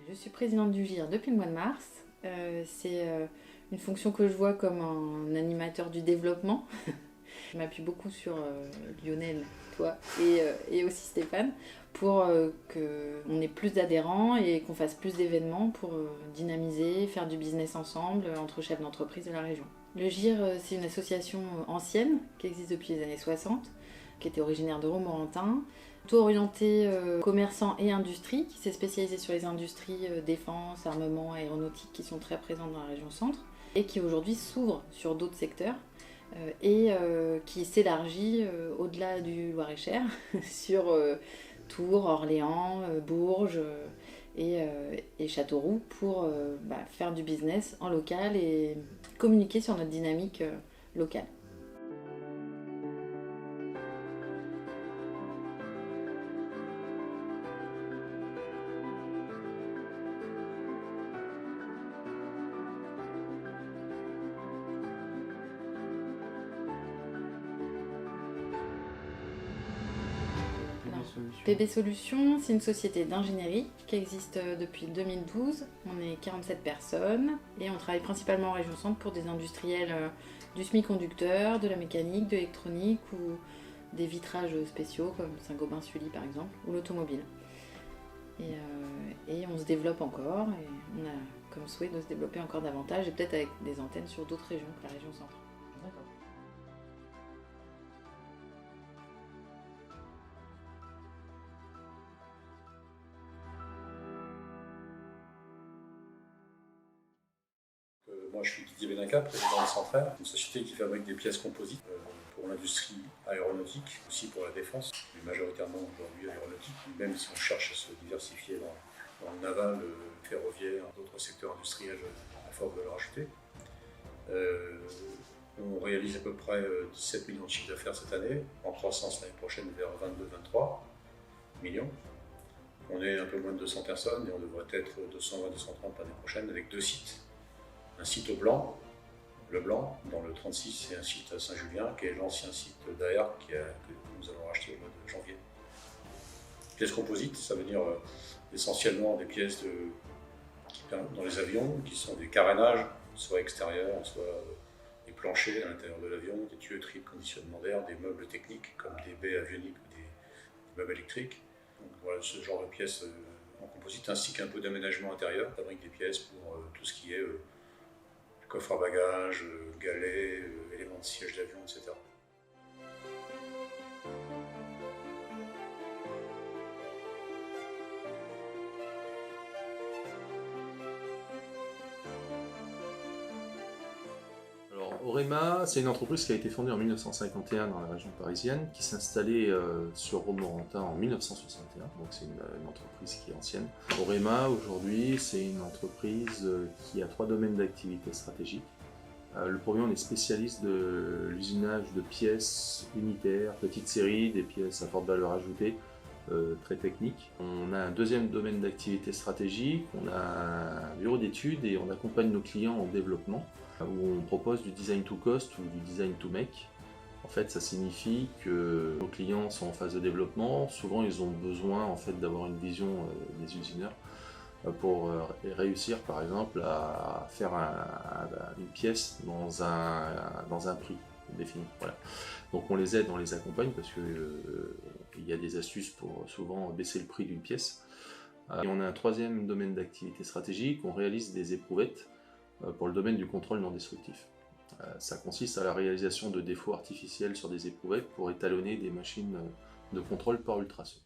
Je suis présidente du GIR depuis le mois de mars. C'est une fonction que je vois comme un animateur du développement. Je m'appuie beaucoup sur Lionel, toi, et aussi Stéphane, pour qu'on ait plus d'adhérents et qu'on fasse plus d'événements pour dynamiser, faire du business ensemble entre chefs d'entreprise de la région. Le GIR, c'est une association ancienne qui existe depuis les années 60, qui était originaire de Romorantin, plutôt orientée commerçants et industrie, qui s'est spécialisée sur les industries défense, armement, aéronautique qui sont très présentes dans la région centre, et qui aujourd'hui s'ouvre sur d'autres secteurs. Et qui s'élargit au-delà du Loir-et-Cher sur Tours, Orléans, Bourges et Châteauroux pour faire du business en local et communiquer sur notre dynamique locale. PB Solutions, c'est une société d'ingénierie qui existe depuis 2012. On est 47 personnes et on travaille principalement en région centre pour des industriels du semi-conducteur, de la mécanique, de l'électronique ou des vitrages spéciaux comme Saint-Gobain-Sully par exemple, ou l'automobile. Et on se développe encore et on a comme souhait de se développer encore davantage et peut-être avec des antennes sur d'autres régions que la région centre. D'accord. Moi, je suis Didier Benaca, président de Centraire, une société qui fabrique des pièces composites pour l'industrie aéronautique, aussi pour la défense, mais majoritairement aujourd'hui aéronautique, même si on cherche à se diversifier dans le naval, le ferroviaire, d'autres secteurs industriels à forte valeur ajoutée. On réalise à peu près 17 millions de chiffres d'affaires cette année, en croissance l'année prochaine vers 22-23 millions. On est un peu moins de 200 personnes et on devrait être 220-230 l'année prochaine avec 2 sites. Un site au Blanc, le Blanc, dans le 36, et un site à Saint-Julien, qui est l'ancien site d'AER que nous avons racheté au mois de janvier. Pièces composites, ça veut dire essentiellement des pièces dans les avions, qui sont des carénages, soit extérieurs, soit des planchers à l'intérieur de l'avion, des tuyauteries de conditionnement d'air, des meubles techniques comme des baies avioniques ou des meubles électriques. Donc voilà ce genre de pièces en composite, ainsi qu'un peu d'aménagement intérieur, fabrique des pièces pour tout ce qui est coffre à bagages, galets, éléments de siège d'avion, etc. Alors, Orema, c'est une entreprise qui a été fondée en 1951 dans la région parisienne, qui s'est installée sur Romorantin en 1961, donc c'est une entreprise qui est ancienne. Orema, aujourd'hui, c'est une entreprise qui a 3 domaines d'activité stratégiques. Le premier, on est spécialiste de l'usinage de pièces unitaires, petites séries, des pièces à forte valeur ajoutée, très techniques. On a un deuxième domaine d'activité stratégique, on a un bureau d'études et on accompagne nos clients en développement, où on propose du design to cost ou du design to make. En fait, ça signifie que nos clients sont en phase de développement. Souvent, ils ont besoin en fait, d'avoir une vision des usineurs pour réussir, par exemple, à faire une pièce dans un prix défini. Voilà. Donc, on les aide, on les accompagne parce qu'il y a des astuces pour souvent baisser le prix d'une pièce. Et on a un troisième domaine d'activité stratégique, on réalise des éprouvettes pour le domaine du contrôle non destructif. Ça consiste à la réalisation de défauts artificiels sur des éprouvettes pour étalonner des machines de contrôle par ultrasons.